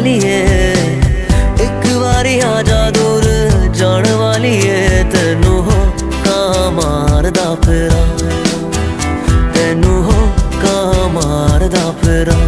वालीए, एक बारी आजा दूर जान वालीए। तेनू हो का मारदा फिरा, तेनू हो का मारदा फिरा।